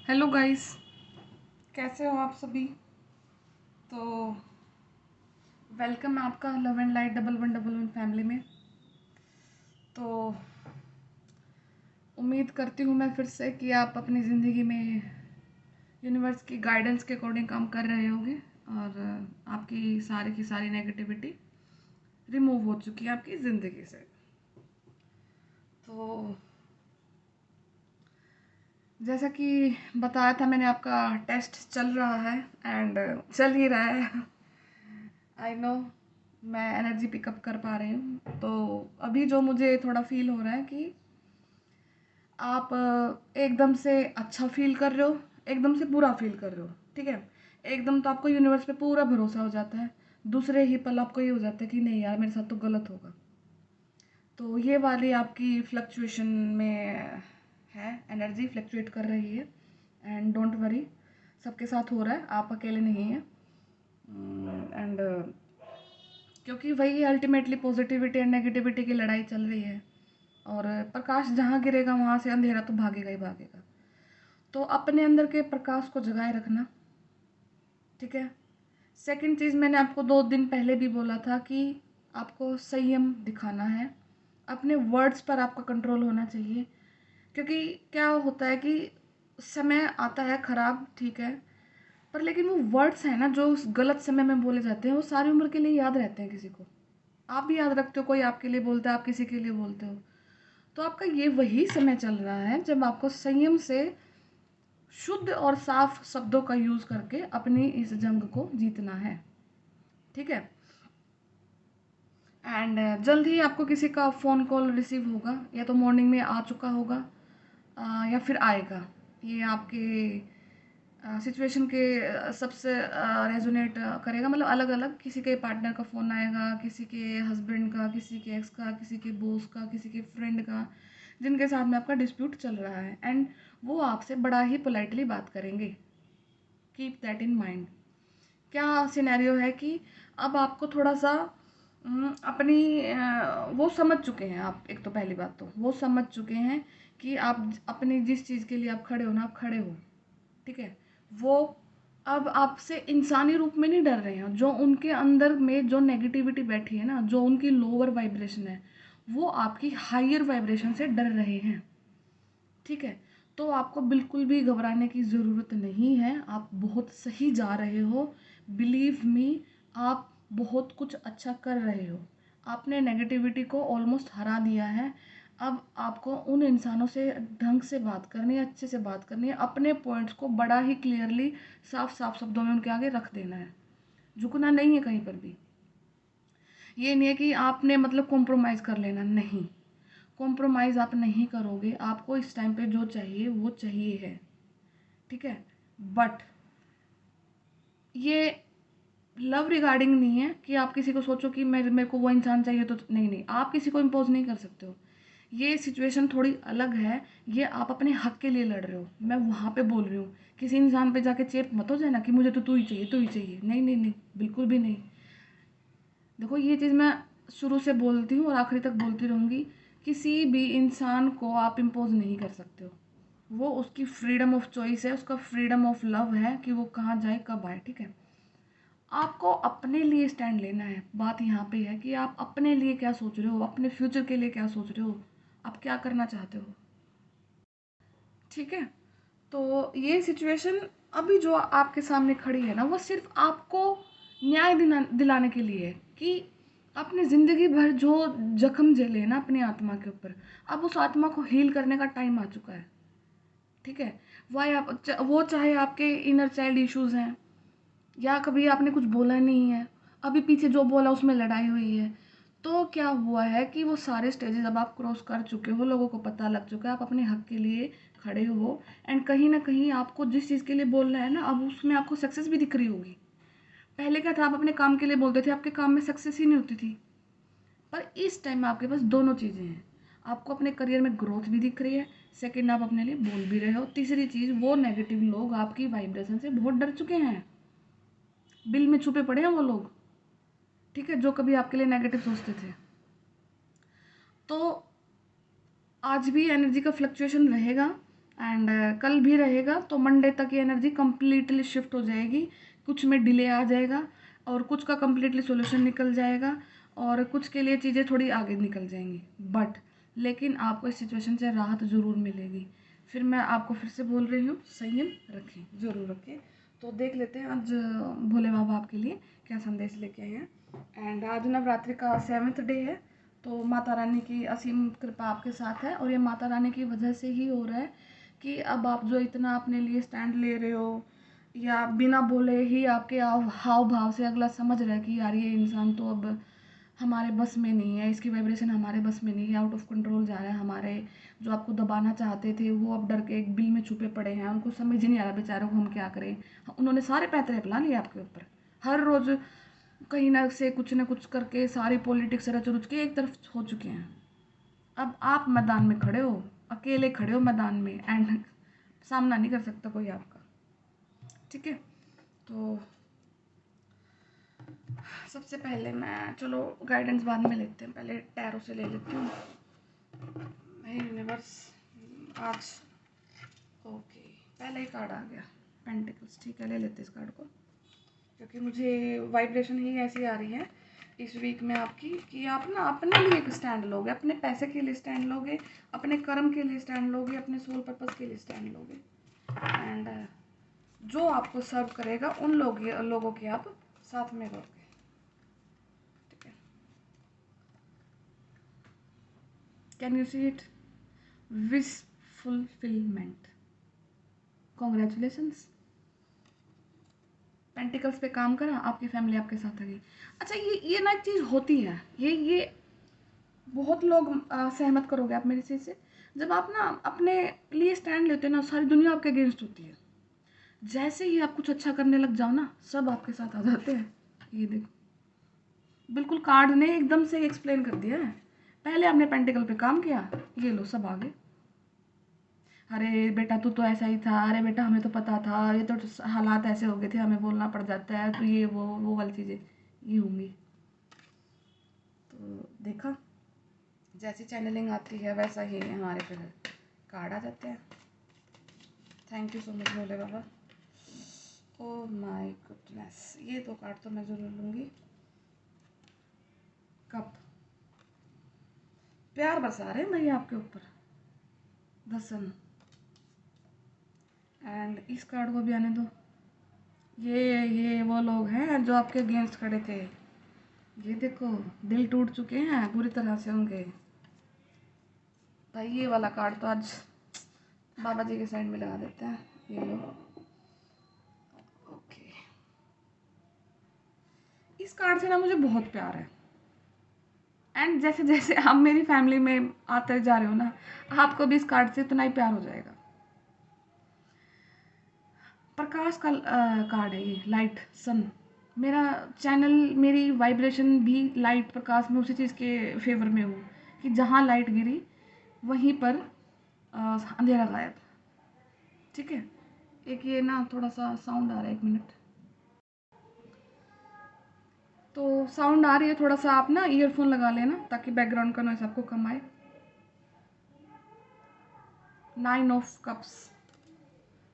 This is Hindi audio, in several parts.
हेलो गाइस, कैसे हो आप सभी। तो वेलकम है आपका लव एंड लाइट 1111 फैमिली में। तो उम्मीद करती हूँ मैं फिर से कि आप अपनी ज़िंदगी में यूनिवर्स की गाइडेंस के अकॉर्डिंग काम कर रहे होंगे और आपकी सारी की सारी नेगेटिविटी रिमूव हो चुकी है आपकी ज़िंदगी से। तो जैसा कि बताया था मैंने, आपका टेस्ट चल रहा है एंड चल ही रहा है। आई नो मैं एनर्जी पिकअप कर पा रही हूँ। तो अभी जो मुझे थोड़ा फील हो रहा है कि आप एकदम से अच्छा फील कर रहे हो, एकदम से बुरा फील कर रहे हो। ठीक है, एकदम तो आपको यूनिवर्स पे पूरा भरोसा हो जाता है, दूसरे ही पल आपको ये हो जाता है कि नहीं यार मेरे साथ तो गलत होगा। तो ये वाली आपकी फ्लक्चुएशन में है, एनर्जी फ्लक्चुएट कर रही है। एंड डोंट वरी, सबके साथ हो रहा है, आप अकेले नहीं हैं। एंड क्योंकि वही अल्टीमेटली पॉजिटिविटी एंड नेगेटिविटी की लड़ाई चल रही है और प्रकाश जहाँ गिरेगा वहाँ से अंधेरा तो भागेगा ही भागेगा। तो अपने अंदर के प्रकाश को जगाए रखना। ठीक है, सेकंड चीज़ मैंने आपको 2 दिन पहले भी बोला था कि आपको संयम दिखाना है, अपने वर्ड्स पर आपका कंट्रोल होना चाहिए। क्योंकि क्या होता है कि समय आता है ख़राब, ठीक है, पर लेकिन वो वर्ड्स हैं ना जो उस गलत समय में बोले जाते हैं वो सारी उम्र के लिए याद रहते हैं किसी को। आप भी याद रखते हो, कोई आपके लिए बोलता है, आप किसी के लिए बोलते हो। तो आपका ये वही समय चल रहा है जब आपको संयम से शुद्ध और साफ शब्दों का यूज़ करके अपनी इस जंग को जीतना है। ठीक है, एंड जल्द ही आपको किसी का फ़ोन कॉल रिसीव होगा, या तो मॉर्निंग में आ चुका होगा या फिर आएगा। ये आपके सिचुएशन के सबसे रेजोनेट करेगा, मतलब अलग अलग किसी के पार्टनर का फ़ोन आएगा, किसी के हस्बैंड का, किसी के एक्स का, किसी के बॉस का, किसी के फ्रेंड का, जिनके साथ में आपका डिस्प्यूट चल रहा है। एंड वो आपसे बड़ा ही पोलाइटली बात करेंगे, कीप दैट इन माइंड। क्या सिनेरियो है कि अब आपको थोड़ा सा अपनी वो समझ चुके हैं आप, एक तो पहली बात तो वो समझ चुके हैं कि आप अपनी जिस चीज़ के लिए आप खड़े हो ना, आप खड़े हो। ठीक है, वो अब आपसे इंसानी रूप में नहीं डर रहे हैं। जो उनके अंदर में जो नेगेटिविटी बैठी है ना, जो उनकी लोअर वाइब्रेशन है, वो आपकी हायर वाइब्रेशन से डर रहे हैं। ठीक है, तो आपको बिल्कुल भी घबराने की ज़रूरत नहीं है, आप बहुत सही जा रहे हो। बिलीव मी, आप बहुत कुछ अच्छा कर रहे हो। आपने नेगेटिविटी को ऑलमोस्ट हरा दिया है। अब आपको उन इंसानों से ढंग से बात करनी है, अच्छे से बात करनी है, अपने पॉइंट्स को बड़ा ही क्लियरली साफ साफ शब्दों में उनके आगे रख देना है। झुकना नहीं है कहीं पर भी। ये नहीं है कि आपने मतलब कॉम्प्रोमाइज़ कर लेना, नहीं, कॉम्प्रोमाइज़ आप नहीं करोगे। आपको इस टाइम पे जो चाहिए वो चाहिए है। ठीक है, बट ये लव रिगार्डिंग नहीं है कि आप किसी को सोचो कि मेरे को वो इंसान चाहिए, तो नहीं नहीं, आप किसी को इम्पोज नहीं कर सकते हो। ये सिचुएशन थोड़ी अलग है, ये आप अपने हक के लिए लड़ रहे हो। मैं वहाँ पे बोल रही हूँ, किसी इंसान पे जाके चेप मत हो जाना कि मुझे तो तू ही चाहिए, तू ही चाहिए। नहीं नहीं नहीं, बिल्कुल भी नहीं। देखो, ये चीज़ मैं शुरू से बोलती हूँ और आखिरी तक बोलती रहूँगी, किसी भी इंसान को आप इम्पोज नहीं कर सकते हो। वो उसकी फ्रीडम ऑफ चॉइस है, उसका फ्रीडम ऑफ लव है कि वो कहाँ जाए कब आए। ठीक है, आपको अपने लिए स्टैंड लेना है। बात यहाँ पे है कि आप अपने लिए क्या सोच रहे हो, अपने फ्यूचर के लिए क्या सोच रहे हो, आप क्या करना चाहते हो। ठीक है, तो ये सिचुएशन अभी जो आपके सामने खड़ी है ना, वो सिर्फ आपको न्याय दिलाने के लिए है कि आपने ज़िंदगी भर जो जख्म झेले हैं ना अपनी आत्मा के ऊपर, अब उस आत्मा को हील करने का टाइम आ चुका है। ठीक है, वो चाहे आपके इनर चाइल्ड इश्यूज़ हैं, या कभी आपने कुछ बोला नहीं है, अभी पीछे जो बोला उसमें लड़ाई हुई है। तो क्या हुआ है कि वो सारे स्टेजेस अब आप क्रॉस कर चुके हो, लोगों को पता लग चुका है, आप अपने हक के लिए खड़े हो। एंड कहीं ना कहीं आपको जिस चीज़ के लिए बोलना है ना, अब उसमें आपको सक्सेस भी दिख रही होगी। पहले क्या था, आप अपने काम के लिए बोलते थे, आपके काम में सक्सेस ही नहीं होती थी। पर इस टाइम में आपके पास दोनों चीज़ें हैं। आपको अपने करियर में ग्रोथ भी दिख रही है, सेकंड आप अपने लिए बोल भी रहे हो, तीसरी चीज़ वो नेगेटिव लोग आपकी वाइब्रेशन से बहुत डर चुके हैं, बिल में छुपे पड़े हैं वो लोग। ठीक है, जो कभी आपके लिए नेगेटिव सोचते थे। तो आज भी एनर्जी का फ्लक्चुएशन रहेगा। एंड कल भी रहेगा, तो मंडे तक ये एनर्जी कम्प्लीटली शिफ्ट हो जाएगी। कुछ में डिले आ जाएगा और कुछ का कम्प्लीटली सोल्यूशन निकल जाएगा और कुछ के लिए चीज़ें थोड़ी आगे निकल जाएंगी, बट लेकिन आपको इस सिचुएशन से राहत ज़रूर मिलेगी। फिर मैं आपको फिर से बोल रही हूँ, संयम रखें, ज़रूर रखें। तो देख लेते हैं आज भोले बाबा आपके लिए क्या संदेश लेके आए हैं। एंड आज नवरात्रि का 7th डे है, तो माता रानी की असीम कृपा आपके साथ है और ये माता रानी की वजह से ही हो रहा है कि अब आप जो इतना अपने लिए स्टैंड ले रहे हो, या बिना बोले ही आपके हाव भाव से अगला समझ रहा है कि यार ये इंसान तो अब हमारे बस में नहीं है, इसकी वाइब्रेशन हमारे बस में नहीं है, आउट ऑफ कंट्रोल जा रहा है। हमारे जो आपको दबाना चाहते थे वो अब डर के एक बिल में छुपे पड़े हैं, उनको समझ ही नहीं आ रहा बेचारों को हम क्या करें। उन्होंने सारे पैतरे अपना लिए आपके ऊपर, हर रोज़ कहीं ना कुछ करके सारी पॉलिटिक्स रच रुच के एक तरफ हो चुके हैं। अब आप मैदान में खड़े हो, अकेले खड़े हो मैदान में, एंड सामना नहीं कर सकता कोई आपका। ठीक है, तो सबसे पहले मैं, चलो गाइडेंस बाद में लेते हैं, पहले टैरो से ले लेती हूँ। यूनिवर्स आज, ओके, पहले ही कार्ड आ गया पेंटिकल्स। ठीक है, ले लेते हैं इस कार्ड को, क्योंकि मुझे वाइब्रेशन ही ऐसी आ रही है इस वीक में आपकी कि आप ना अपने लिए एक स्टैंड लोगे, अपने पैसे के लिए स्टैंड लोगे, अपने कर्म के लिए स्टैंड लोगे, अपने सोल पर्पस के लिए स्टैंड लोगे। एंड जो आपको सर्व करेगा उन लोगों के आप साथ में रहोगे। ठीक है, can you see it? Wish fulfilment, congratulations. Pentacles पे काम करा, आपकी फैमिली आपके साथ आ गई। अच्छा, ये ना एक चीज़ होती है, ये बहुत लोग सहमत करोगे आप मेरी चीज़ से। जब आप ना अपने लिए स्टैंड लेते हो ना, सारी दुनिया आपके अगेंस्ट होती है। जैसे ही आप कुछ अच्छा करने लग जाओ ना, सब आपके साथ आ जाते हैं। ये देखो, बिल्कुल कार्ड ने एकदम से एक्सप्लेन कर दिया है। पहले आपने पेंटिकल पे काम किया, ये लो सब आ गए। अरे बेटा तू तो ऐसा ही था, अरे बेटा हमें तो पता था, ये तो हालात ऐसे हो गए थे, हमें बोलना पड़ जाता है, तो ये वो वाली चीज़ें ये होंगी। तो देखा, जैसी चैनलिंग आती है वैसा ही हमारे फिर कार्ड आ जाते हैं। Thank you so much Bhole Baba. Oh my goodness, ये दो कार्ड तो मैं ज़रूर लूँगी। कप, प्यार बरसा रहे हैं भाई आपके ऊपर, द सन। एंड इस कार्ड को भी आने दो। ये वो लोग हैं जो आपके अगेंस्ट खड़े थे, ये देखो दिल टूट चुके हैं पूरी तरह से उनके। भाई ये वाला कार्ड तो आज बाबा जी के साइड में लगा देते हैं, ये लो। ओके, इस कार्ड से ना मुझे बहुत प्यार है, एंड जैसे जैसे आप मेरी फैमिली में आते जा रहे हो ना, आपको भी इस कार्ड से इतना ही प्यार हो जाएगा। प्रकाश का कार्ड है ये, लाइट सन। मेरा चैनल, मेरी वाइब्रेशन भी लाइट प्रकाश में उसी चीज़ के फेवर में हूँ कि जहाँ लाइट गिरी वहीं पर अंधेरा गायब। ठीक है, एक ये ना थोड़ा सा साउंड आ रहा है, 1 मिनट। तो साउंड आ रही है थोड़ा सा, आप ना ईयरफोन लगा लेना ताकि बैकग्राउंड का नॉइस आपको कम आए। 9 ऑफ कप्स,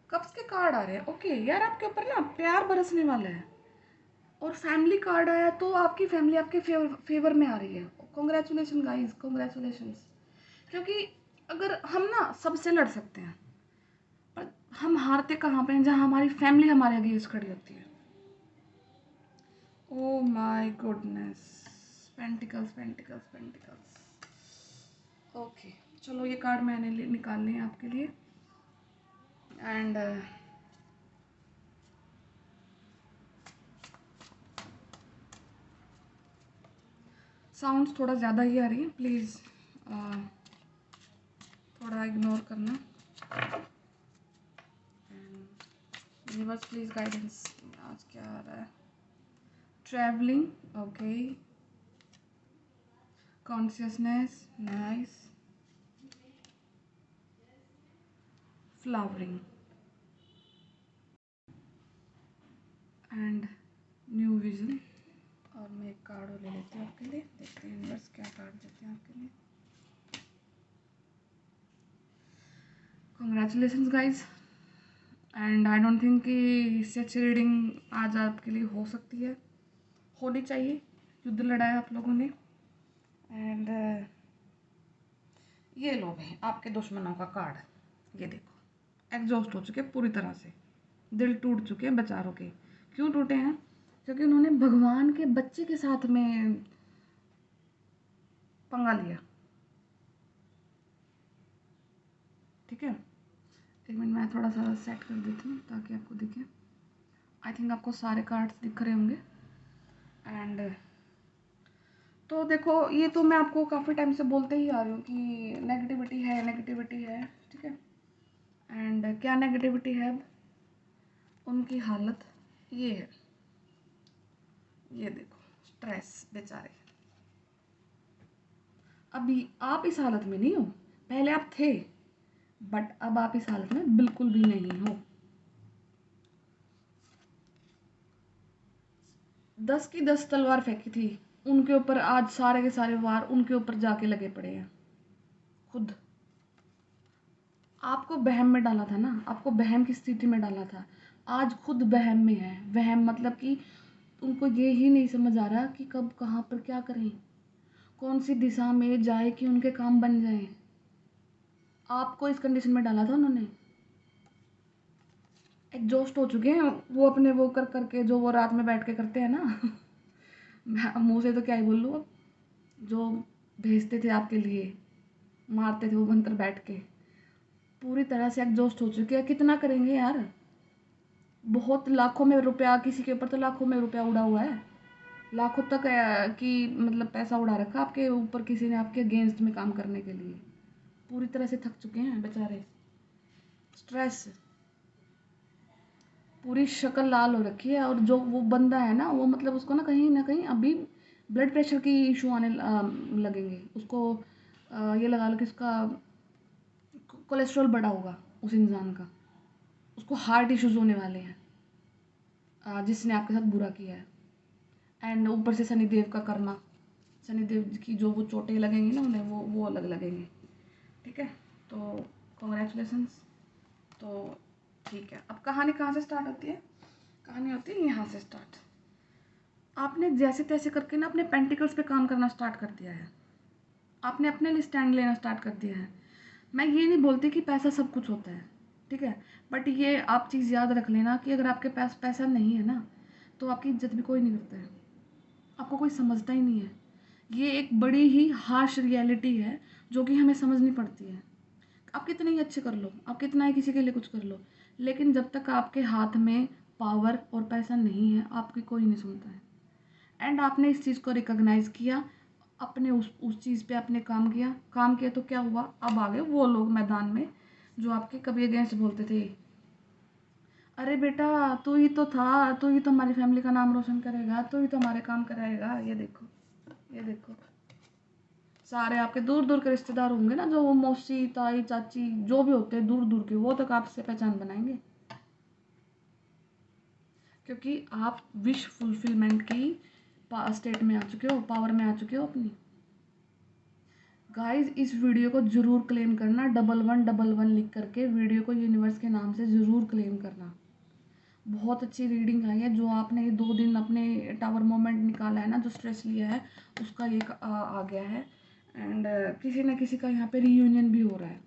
कप्स के कार्ड आ रहे हैं। ओके यार, आपके ऊपर ना प्यार बरसने वाला है। और फैमिली कार्ड आया तो आपकी फैमिली आपके फेवर में आ रही है। Congratulation guys, congratulation. क्योंकि अगर हम ना सबसे लड़ सकते हैं, पर हम हारते कहाँ पे हैं? जहाँ हमारी फैमिली हमारे अगेंस्ट खड़ी होती है। Oh my goodness, pentacles pentacles pentacles. Okay, चलो ये कार्ड मैंने निकाल लिए आपके लिए। एंड साउंड्स थोड़ा ज़्यादा ही आ रही है, प्लीज़ थोड़ा इग्नोर करना। यूनिवर्स प्लीज़ गाइडेंस, आज क्या आ रहा है? Travelling, okay, consciousness, nice, flowering and new vision. और मैं एक कार्ड ले लेती हूँ आपके लिए, देखते हैं यूनिवर्स क्या कार्ड देते हैं आपके लिए। Congratulations guys. And I don't think कि इससे अच्छी रीडिंग आज आपके लिए हो सकती है, होनी चाहिए। युद्ध लड़ाया आप लोगों ने। एंड ये लो भाई आपके दुश्मनों का कार्ड। ये देखो, एग्जॉस्ट हो चुके पूरी तरह से, दिल टूट चुके हैं बेचारों के। क्यों टूटे हैं? क्योंकि उन्होंने भगवान के बच्चे के साथ में पंगा लिया। ठीक है, एक मिनट मैं थोड़ा सा सेट कर देती हूँ ताकि आपको दिखे। आई थिंक आपको सारे कार्ड्स दिख रहे होंगे। एंड तो देखो, ये तो मैं आपको काफ़ी टाइम से बोलते ही आ रही हूँ कि नेगेटिविटी है, नेगेटिविटी है। ठीक है, एंड क्या नेगेटिविटी है? उनकी हालत ये है, ये देखो, स्ट्रेस बेचारे। अभी आप इस हालत में नहीं हो, पहले आप थे, बट अब आप इस हालत में बिल्कुल भी नहीं हो। 10 की 10 तलवार फेंकी थी उनके ऊपर, आज सारे के सारे वार उनके ऊपर जाके लगे पड़े हैं। खुद आपको बहम में डाला था ना, आपको बहम की स्थिति में डाला था, आज खुद बहम में है। वहम मतलब कि उनको ये ही नहीं समझ आ रहा कि कब कहाँ पर क्या करें, कौन सी दिशा में जाए कि उनके काम बन जाएं। आपको इस कंडीशन में डाला था उन्होंने। एग्जॉस्ट हो चुके हैं वो, अपने वो कर करके जो वो रात में बैठ के करते हैं ना। मैं मुँह से तो क्या ही बोल लूँ अब। जो भेजते थे आपके लिए, मारते थे वो मंत्र बैठ के, पूरी तरह से एग्जॉस्ट हो चुके हैं। कितना करेंगे यार? बहुत लाखों में रुपया, किसी के ऊपर तो लाखों में रुपया उड़ा हुआ है। लाखों तक की मतलब पैसा उड़ा रखा आपके ऊपर किसी ने, आपके अगेंस्ट में काम करने के लिए। पूरी तरह से थक चुके हैं बेचारे। स्ट्रेस, पूरी शक्ल लाल हो रखी है। और जो वो बंदा है ना, वो मतलब उसको ना कहीं अभी ब्लड प्रेशर की इशू आने लगेंगे उसको। ये लगा लो कि उसका कोलेस्ट्रॉल बढ़ा होगा उस इंसान का, उसको हार्ट इश्यूज होने वाले हैं जिसने आपके साथ बुरा किया है। एंड ऊपर से शनिदेव का कर्मा, शनिदेव की जो वो चोटें लगेंगी ना उन्हें, वो अलग लगेंगी। ठीक है, तो कॉन्ग्रेचुलेसन्स। तो ठीक है, अब कहानी कहाँ से स्टार्ट होती है? कहानी होती है यहाँ से स्टार्ट। आपने जैसे तैसे करके ना अपने पेंटिकल्स पे काम करना स्टार्ट कर दिया है। आपने अपने लिए स्टैंड लेना स्टार्ट कर दिया है। मैं ये नहीं बोलती कि पैसा सब कुछ होता है, ठीक है, बट ये आप चीज़ याद रख लेना कि अगर आपके पास पैसा नहीं है ना, तो आपकी इज्जत भी कोई नहीं करता है, आपको कोई समझता ही नहीं है। ये एक बड़ी ही हार्श रियलिटी है जो कि हमें समझनी पड़ती है। आप कितने ही अच्छे कर लो, आप कितना ही किसी के लिए कुछ कर लो, लेकिन जब तक आपके हाथ में पावर और पैसा नहीं है, आपकी कोई नहीं सुनता है। एंड आपने इस चीज़ को रिकॉग्नाइज़ किया, अपने उस चीज़ पे आपने काम किया तो क्या हुआ? अब आ गए वो लोग मैदान में जो आपके कभी अगेंस्ट बोलते थे। अरे बेटा, तू ही तो था, तू ही तो हमारी फैमिली का नाम रोशन करेगा, तू ही तो हमारे काम कराएगा। ये देखो, ये देखो, सारे आपके दूर दूर के रिश्तेदार होंगे ना, जो वो मौसी ताई चाची जो भी होते हैं दूर दूर के, वो तक आपसे पहचान बनाएंगे, क्योंकि आप विश फुलफिलमेंट की स्टेट में आ चुके हो, पावर में आ चुके हो अपनी। गाइस, इस वीडियो को ज़रूर क्लेम करना, 1111 लिख करके वीडियो को यूनिवर्स के नाम से ज़रूर क्लेम करना। बहुत अच्छी रीडिंग आई है। जो आपने ये 2 दिन अपने टावर मोमेंट निकाला है ना, जो स्ट्रेस लिया है, उसका ये आ गया है। एंड किसी न किसी का यहाँ पे रीयूनियन भी हो रहा है।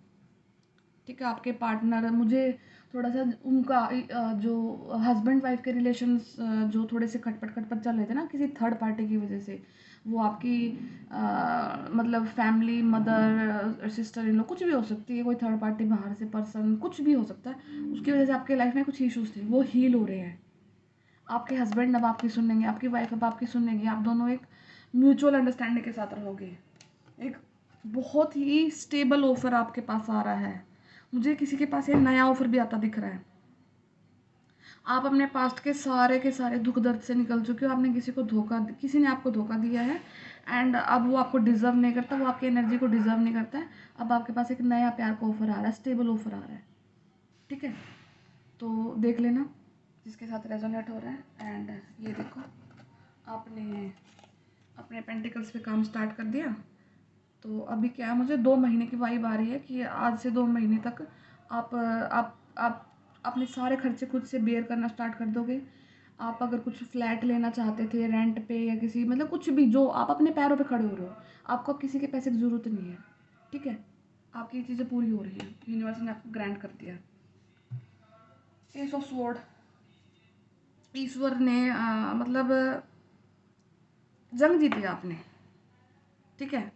ठीक है, आपके पार्टनर, मुझे थोड़ा सा उनका जो हस्बैंड वाइफ के रिलेशंस जो थोड़े से खटपट खटपट चल रहे थे ना किसी थर्ड पार्टी की वजह से, वो आपकी मतलब फैमिली, मदर, सिस्टर इन लो, कुछ भी हो सकती है, कोई थर्ड पार्टी बाहर से पर्सन, कुछ भी हो सकता है। उसकी वजह से आपके लाइफ में कुछ इश्यूज थे, वो हील हो रहे हैं। आपके हस्बैंड अब आपकी सुनेंगे, आपकी वाइफ अब आपकी सुनेंगे, आप दोनों एक म्यूचुअल अंडरस्टैंडिंग के साथ रहोगे। एक बहुत ही स्टेबल ऑफर आपके पास आ रहा है। मुझे किसी के पास एक नया ऑफर भी आता दिख रहा है। आप अपने पास्ट के सारे दुख दर्द से निकल चुके हो। आपने किसी ने आपको धोखा दिया है, एंड अब वो आपको डिजर्व नहीं करता, वो आपकी एनर्जी को डिजर्व नहीं करता है। अब आपके पास एक नया प्यार का ऑफर आ रहा है, स्टेबल ऑफर आ रहा है। ठीक है, तो देख लेना जिसके साथ रेजोनेट हो रहा है। एंड ये देखो, आपने अपने पेंटिकल्स पे काम स्टार्ट कर दिया। तो अभी क्या है, मुझे 2 महीने की वाइब आ रही है कि आज से 2 महीने तक आप अपने सारे खर्चे खुद से बेयर करना स्टार्ट कर दोगे। आप अगर कुछ फ्लैट लेना चाहते थे रेंट पे या किसी मतलब कुछ भी, जो आप अपने पैरों पे खड़े हो रहे हो, आपको अब किसी के पैसे की ज़रूरत नहीं है। ठीक है, आपकी ये चीज़ें पूरी हो रही हैं, यूनिवर्स ने आपको ग्रांट कर दिया। एस ऑफ स्वॉर्ड, ईश्वर ने मतलब जंग जीती आपने। ठीक है,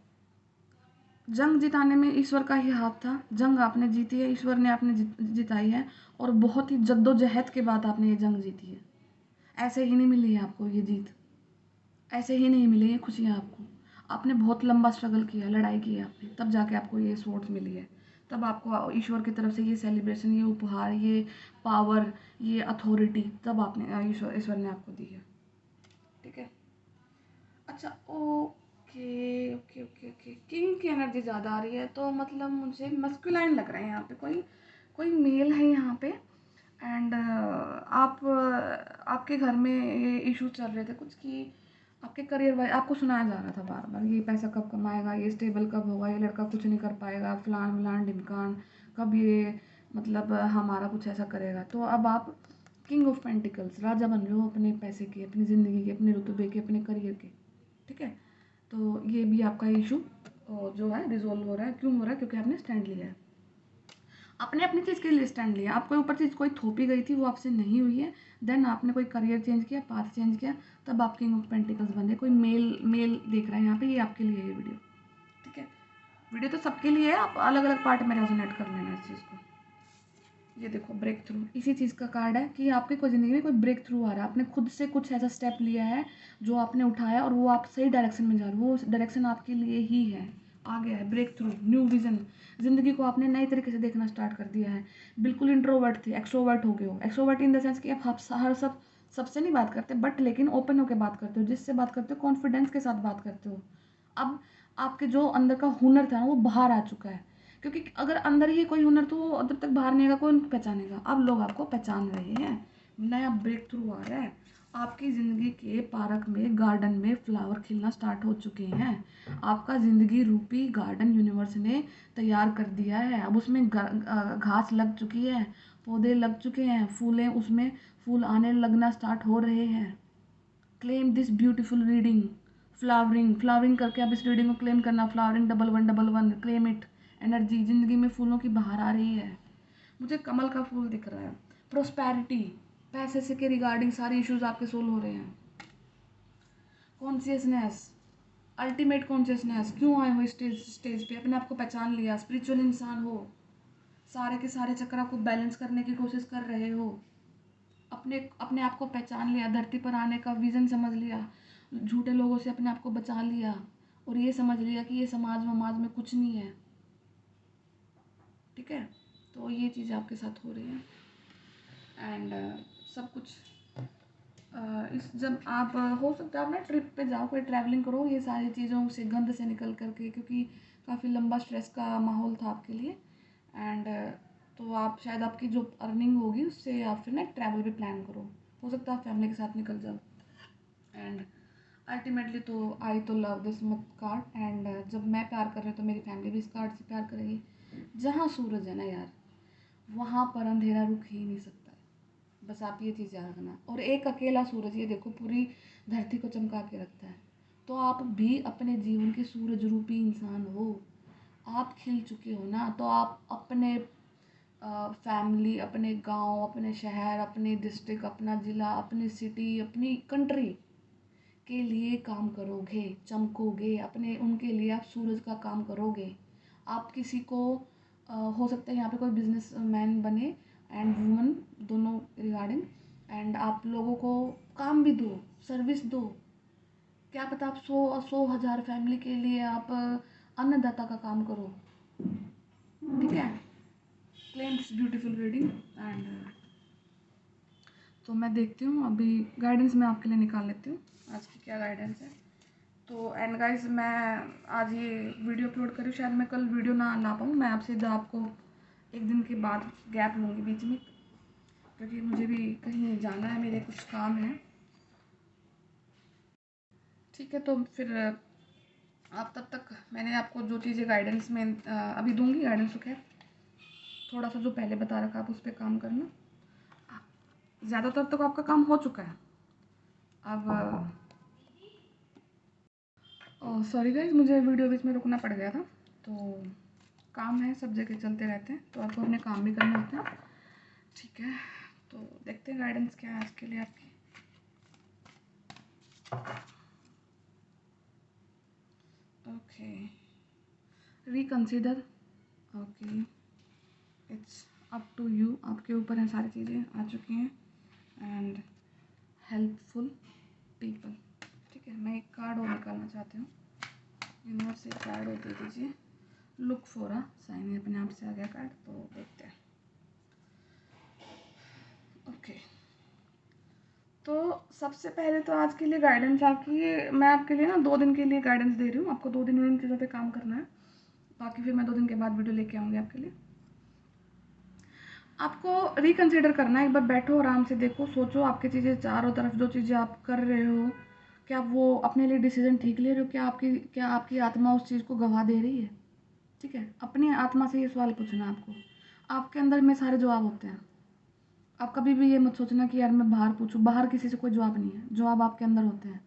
जंग जिताने में ईश्वर का ही हाथ था। जंग आपने जीती है, ईश्वर ने आपने जिताई है, और बहुत ही जद्दोजहद के बाद आपने ये जंग जीती है। ऐसे ही नहीं मिली है आपको ये जीत, ऐसे ही नहीं मिली है खुशियाँ आपको। आपने बहुत लंबा स्ट्रगल किया, लड़ाई की है आपने, तब जाके आपको ये स्वॉर्ड्स मिली है। तब आपको ईश्वर की तरफ से ये सेलिब्रेशन, ये उपहार, ये पावर, ये अथॉरिटी, तब आपने ईश्वर ने आपको दी है। ठीक है, अच्छा, okay okay okay okay, king की एनर्जी ज़्यादा आ रही है, तो मतलब मुझे मस्कुलाइन लग रहा है यहाँ पे, कोई कोई मेल है यहाँ पे। एंड आपके घर में ये इशू चल रहे थे कुछ कि आपके करियर वाइज आपको सुनाया जा रहा था बार बार, ये पैसा कब कमाएगा, ये स्टेबल कब होगा, ये लड़का कुछ नहीं कर पाएगा, फलान फलान ढिमकान, कब ये मतलब हमारा कुछ ऐसा करेगा। तो अब आप किंग ऑफ पेंटिकल्स, राजा बन रहे हो अपने पैसे के, अपनी ज़िंदगी के, अपने रुतबे के, अपने करियर के। ठीक है, तो ये भी आपका इशू जो है रिजोल्व हो रहा है। क्यों हो रहा है? क्योंकि आपने स्टैंड लिया है, आपने अपनी चीज़ के लिए स्टैंड लिया। आपको ऊपर चीज़ कोई थोपी गई थी, वो आपसे नहीं हुई है, देन आपने कोई करियर चेंज किया, पाथ चेंज किया, तब आप किंग ऑफ पेंटिकल्स बने। कोई मेल मेल देख रहा है यहाँ पे, ये आपके लिए ये वीडियो। ठीक है, वीडियो तो सबके लिए है, आप अलग अलग पार्ट में रेजोनेट कर लेना इस चीज़ को। ये देखो ब्रेक थ्रू, इसी चीज़ का कार्ड है कि आपकी कोई ज़िंदगी में कोई ब्रेक थ्रू आ रहा है। आपने खुद से कुछ ऐसा स्टेप लिया है जो आपने उठाया, और वो आप सही डायरेक्शन में जा रहे हो, वो डायरेक्शन आपके लिए ही है, आ गया है ब्रेक थ्रू, न्यू विजन। ज़िंदगी को आपने नए तरीके से देखना स्टार्ट कर दिया है। बिल्कुल इंट्रोवर्ट थे, एक्सट्रोवर्ट हो गए हो। एक्सट्रोवर्ट इन द सेंस कि आप हर सबसे नहीं बात करते, बट लेकिन ओपन होकर बात करते हो, जिससे बात करते हो कॉन्फिडेंस के साथ बात करते हो। अब आपके जो अंदर का हुनर था ना, वो बाहर आ चुका है। क्योंकि अगर अंदर ही कोई हुनर, तो वो अंदर तक बाहर नहीं आएगा, कौन पहचानेगा? अब लोग आपको पहचान रहे हैं, नया ब्रेक थ्रू आ रहा है। आपकी ज़िंदगी के पार्क में, गार्डन में फ्लावर खिलना स्टार्ट हो चुके हैं। आपका ज़िंदगी रूपी गार्डन यूनिवर्स ने तैयार कर दिया है। अब उसमें घास लग चुकी है, पौधे लग चुके हैं, फूलें उसमें फूल आने लगना स्टार्ट हो रहे हैं। Claim this beautiful reading, flowering, flowering करके आप इस रीडिंग को क्लेम करना। Flowering 1111, claim it. एनर्जी, ज़िंदगी में फूलों की बहार आ रही है। मुझे कमल का फूल दिख रहा है। प्रोस्पैरिटी, पैसे से के रिगार्डिंग सारे इश्यूज आपके सोल्व हो रहे हैं। कॉन्शियसनेस, अल्टीमेट कॉन्शियसनेस, क्यों आए हो स्टेज पे? अपने आप को पहचान लिया, स्पिरिचुअल इंसान हो, सारे के सारे चक्र को बैलेंस करने की कोशिश कर रहे हो। अपने अपने आप को पहचान लिया, धरती पर आने का विज़न समझ लिया, झूठे लोगों से अपने आप को बचा लिया, और ये समझ लिया कि ये समाज वमाज में कुछ नहीं है। ठीक है, तो ये चीज़ें आपके साथ हो रही हैं। एंड सब कुछ इस जब आप हो सकता है आप ना ट्रिप पे जाओ, कोई ट्रैवलिंग करो, ये सारी चीज़ों से, गंद से निकल करके, क्योंकि काफ़ी लंबा स्ट्रेस का माहौल था आपके लिए। एंड तो आप शायद आपकी जो अर्निंग होगी उससे आप फिर ना ट्रैवल भी प्लान करो। हो सकता है आप फैमिली के साथ निकल जाओ। एंड अल्टीमेटली तो आई तो लव दिस मत कार्ड। एंड जब मैं प्यार कर रही हूँ तो मेरी फैमिली भी इस कार्ड से प्यार करेगी। जहाँ सूरज है ना यार, वहाँ पर अंधेरा रुक ही नहीं सकता है। बस आप ये चीज़ याद रखना। और एक अकेला सूरज, ये देखो, पूरी धरती को चमका के रखता है। तो आप भी अपने जीवन के सूरज रूपी इंसान हो। आप खिल चुके हो ना, तो आप अपने फैमिली, अपने गांव, अपने शहर, अपने डिस्ट्रिक्ट, अपना ज़िला, अपनी सिटी, अपनी कंट्री के लिए काम करोगे, चमकोगे। अपने उनके लिए आप सूरज का काम करोगे। आप किसी को हो सकता है यहाँ पे कोई बिजनेस मैन बने एंड वुमन दोनों रिगार्डिंग, एंड आप लोगों को काम भी दो, सर्विस दो। क्या पता आप 100 1000 फैमिली के लिए आप अन्नदाता का काम करो। ठीक है, क्लेम्स ब्यूटीफुल रीडिंग। एंड तो मैं देखती हूँ अभी गाइडेंस मैं आपके लिए निकाल लेती हूँ, आज की क्या गाइडेंस है। तो एंड गाइस, मैं आज ये वीडियो अपलोड करूँ, शायद मैं कल वीडियो ना ला पाऊँ। मैं आपसे आपको एक दिन के बाद गैप लूँगी बीच में, क्योंकि मुझे भी कहीं जाना है, मेरे कुछ काम है। ठीक है, तो फिर आप तब तक, मैंने आपको जो चीज़ें गाइडेंस में अभी दूंगी गाइडेंस, तो खैर थोड़ा सा जो पहले बता रखा आप उस पर काम करना। ज़्यादातर तो आपका काम हो चुका है। अब सॉरी गाइज, मुझे वीडियो बीच में रुकना पड़ गया था, तो काम है, सब जगह चलते रहते हैं, तो आपको अपने काम भी करने होते हैं। ठीक है, तो देखते हैं गाइडेंस क्या है आज के लिए आपकी। Okay, reconsider. Okay, it's up to you, आपके ऊपर हैं, सारी चीज़ें आ चुकी हैं। And helpful people. ठीक है, मैं एक कार्ड और निकालना चाहती हूँ। यूनिवर्स से कार्ड और दे दीजिए। लुक फॉर अ साइन, ये अपने आप से आ गया कार्ड, तो देखते हैं। ओके, तो सबसे पहले तो आज के लिए गाइडेंस आपकी, मैं आपके लिए ना 2 दिन के लिए गाइडेंस दे रही हूँ। आपको 2 दिन इन चीज़ों पे काम करना है, बाकी फिर मैं 2 दिन के बाद वीडियो लेके आऊँगी आपके लिए। आपको रिकंसिडर करना है, एक बार बैठो, आराम से देखो, सोचो, आपकी चीज़ें चारों तरफ जो चीज़ें आप कर रहे हो, क्या वो अपने लिए डिसीजन ठीक ले रहे हो? क्या आपकी आत्मा उस चीज़ को गवा दे रही है? ठीक है, अपनी आत्मा से ये सवाल पूछना है आपको। आपके अंदर में सारे जवाब होते हैं। आप कभी भी ये मत सोचना कि यार मैं बाहर पूछूं, बाहर किसी से कोई जवाब नहीं है, जवाब आपके अंदर होते हैं।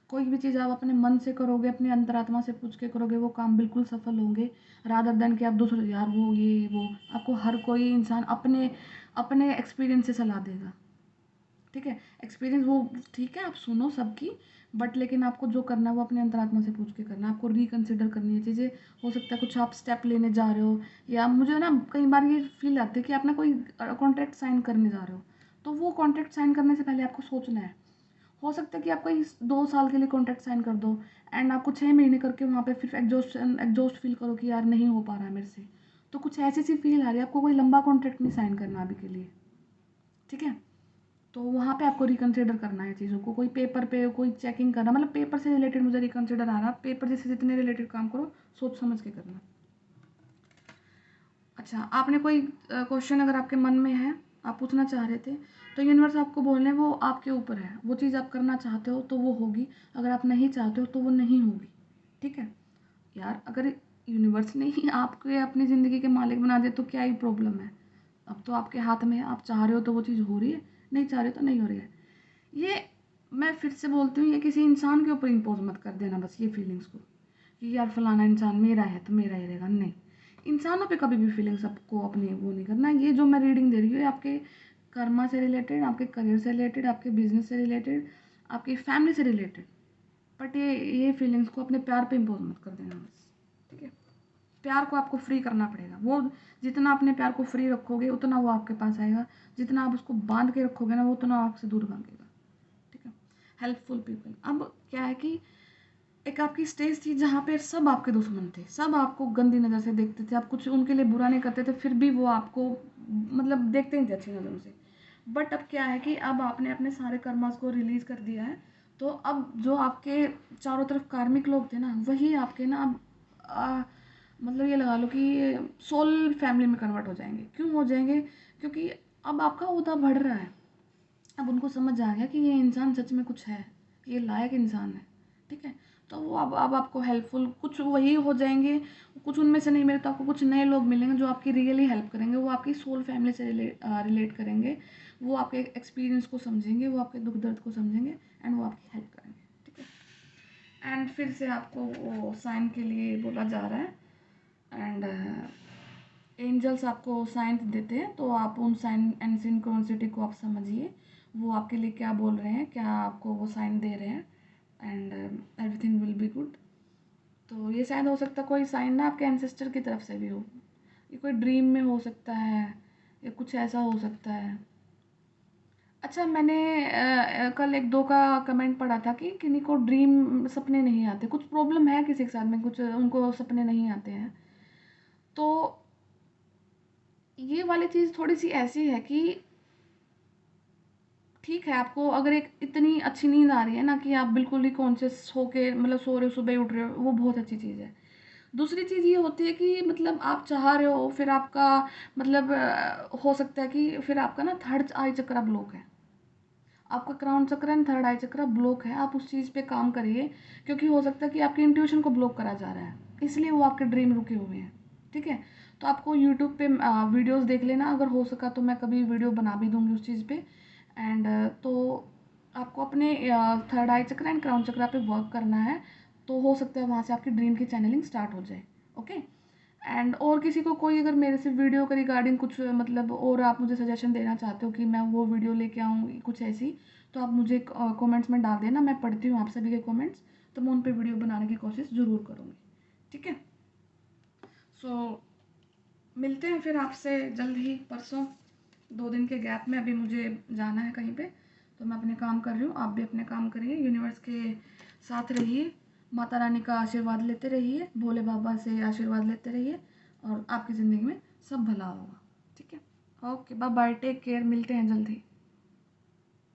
कोई भी चीज़ आप अपने मन से करोगे, अपनी अंतरात्मा से पूछ के करोगे, वो काम बिल्कुल सफल होंगे, रादर देन कि आप दूसरे यार वो ये वो। आपको हर कोई इंसान अपने अपने एक्सपीरियंस से सलाह देगा। ठीक है, एक्सपीरियंस वो ठीक है, आप सुनो सबकी, बट लेकिन आपको जो करना है वो अपने अंतरात्मा से पूछ के करना है। आपको रिकंसिडर करनी है चीज़ें। हो सकता है कुछ आप स्टेप लेने जा रहे हो, या मुझे ना कई बार ये फील आती है कि आप ना कोई कॉन्ट्रैक्ट साइन करने जा रहे हो, तो वो कॉन्ट्रैक्ट साइन करने से पहले आपको सोचना है। हो सकता है कि आप कोई 2 साल के लिए कॉन्ट्रैक्ट साइन कर दो, एंड आपको 6 महीने करके वहाँ पे फिर एग्जॉस्ट फील करो कि यार नहीं हो पा रहा है मेरे से। तो कुछ ऐसी सी फील आ रही है, आपको कोई लंबा कॉन्ट्रैक्ट नहीं साइन करना अभी के लिए। ठीक है, तो वहाँ पे आपको रिकंसिडर करना है चीज़ों को। कोई पेपर पे कोई चेकिंग करना, मतलब पेपर से रिलेटेड मुझे रिकंसिडर आ रहा, पेपर जैसे जितने रिलेटेड काम करो, सोच समझ के करना। अच्छा, आपने कोई क्वेश्चन अगर आपके मन में है, आप पूछना चाह रहे थे, तो यूनिवर्स आपको बोलने, वो आपके ऊपर है। वो चीज़ आप करना चाहते हो तो वो होगी, अगर आप नहीं चाहते हो तो वो नहीं होगी। ठीक है यार, अगर यूनिवर्स ने ही आपको अपनी ज़िंदगी के मालिक बना दिया तो क्या ही प्रॉब्लम है? अब तो आपके हाथ में है, आप चाह रहे हो तो वो चीज़ हो रही है, नहीं चाह रहे हो तो नहीं हो रही है। ये मैं फिर से बोलती हूँ, ये किसी इंसान के ऊपर इम्पोज मत कर देना बस ये फीलिंग्स को, कि यार फलाना इंसान मेरा है तो मेरा ही रहेगा। नहीं, इंसानों पे कभी भी फीलिंग्स आपको अपनी वो नहीं करना। ये जो मैं रीडिंग दे रही हूँ, आपके कर्मा से रिलेटेड, आपके करियर से रिलेटेड, आपके बिजनेस से रिलेटेड, आपकी फैमिली से रिलेटेड, बट ये फीलिंग्स को अपने प्यार पे इम्पोज मत कर देना बस। ठीक है, प्यार को आपको फ्री करना पड़ेगा। वो जितना अपने प्यार को फ्री रखोगे उतना वो आपके पास आएगा, जितना आप उसको बांध के रखोगे ना, वो उतना आपसे दूर भागेगा। ठीक है, हेल्पफुल पीपल। अब क्या है कि एक आपकी स्टेज थी जहाँ पे सब आपके दुश्मन थे, सब आपको गंदी नज़र से देखते थे, आप कुछ उनके लिए बुरा नहीं करते थे, फिर भी वो आपको मतलब देखते नहीं थे अच्छी नज़रों से। बट अब क्या है कि अब आपने अपने सारे कर्मास को रिलीज कर दिया है, तो अब जो आपके चारों तरफ कार्मिक लोग थे ना, वही आपके ना अब मतलब ये लगा लो कि सोल फैमिली में कन्वर्ट हो जाएंगे। क्यों हो जाएंगे? क्योंकि अब आपका ओहदा बढ़ रहा है। अब उनको समझ आ गया कि ये इंसान सच में कुछ है, ये लायक इंसान है। ठीक है, तो वो अब आपको हेल्पफुल कुछ वही हो जाएंगे, कुछ उनमें से नहीं मिले तो आपको कुछ नए लोग मिलेंगे जो आपकी रियली हेल्प करेंगे। वो आपकी सोल फैमिली से रिलेट करेंगे, वो आपके एक्सपीरियंस को समझेंगे, वो आपके दुख दर्द को समझेंगे, एंड वो आपकी हेल्प करेंगे। ठीक है, एंड फिर से आपको वो साइन के लिए बोला जा रहा है, एंड एंजल्स आपको साइन देते हैं, तो आप उन साइन एंड सिंक्रोनिसिटी को आप समझिए, वो आपके लिए क्या बोल रहे हैं, क्या आपको वो साइन दे रहे हैं, and everything will be good. तो ये शायद हो सकता है कोई साइन ना आपके एंसेस्टर की तरफ से भी हो, ये कोई ड्रीम में हो सकता है, या कुछ ऐसा हो सकता है। अच्छा, मैंने कल 1-2 का कमेंट पढ़ा था कि किन्हीं को ड्रीम सपने नहीं आते, कुछ प्रॉब्लम है किसी के साथ में, कुछ उनको सपने नहीं आते हैं। तो ये वाली चीज़ थोड़ी सी ऐसी है कि ठीक है, आपको अगर एक इतनी अच्छी नींद आ रही है ना कि आप बिल्कुल ही कॉन्शियस होके मतलब सो रहे हो, सुबह उठ रहे हो, वो बहुत अच्छी चीज़ है। दूसरी चीज़ ये होती है कि मतलब आप चाह रहे हो, फिर आपका मतलब हो सकता है कि फिर आपका ना थर्ड आई चक्रा ब्लॉक है, आपका क्राउन चक्र एंड थर्ड आई चक्र ब्लॉक है। आप उस चीज़ पे काम करिए, क्योंकि हो सकता है कि आपके इंट्यूशन को ब्लॉक करा जा रहा है, इसलिए वो आपके ड्रीम रुके हुए हैं। ठीक है, तो आपको यूट्यूब पे वीडियोस देख लेना, अगर हो सका तो मैं कभी वीडियो बना भी दूँगी उस चीज़ पे। एंड तो आपको अपने थर्ड आई चक्र एंड क्राउन चक्रा पे वर्क करना है, तो हो सकता है वहाँ से आपकी ड्रीम की चैनलिंग स्टार्ट हो जाए। ओके। एंड और किसी को कोई अगर मेरे से वीडियो के रिगार्डिंग कुछ मतलब और आप मुझे सजेशन देना चाहते हो कि मैं वो वीडियो लेके आऊँ कुछ ऐसी, तो आप मुझे कमेंट्स में डाल देना, मैं पढ़ती हूँ आप सभी के कमेंट्स, तो मैं उन पे वीडियो बनाने की कोशिश ज़रूर करूँगी। ठीक है। सो मिलते हैं फिर आपसे जल्द ही परसों, 2 दिन के गैप में। अभी मुझे जाना है कहीं पे, तो मैं अपने काम कर रही हूँ, आप भी अपने काम करिए, यूनिवर्स के साथ रहिए, माता रानी का आशीर्वाद लेते रहिए, भोले बाबा से आशीर्वाद लेते रहिए, और आपकी ज़िंदगी में सब भला होगा। ठीक है। Okay, bye bye, take care, मिलते हैं जल्द ही।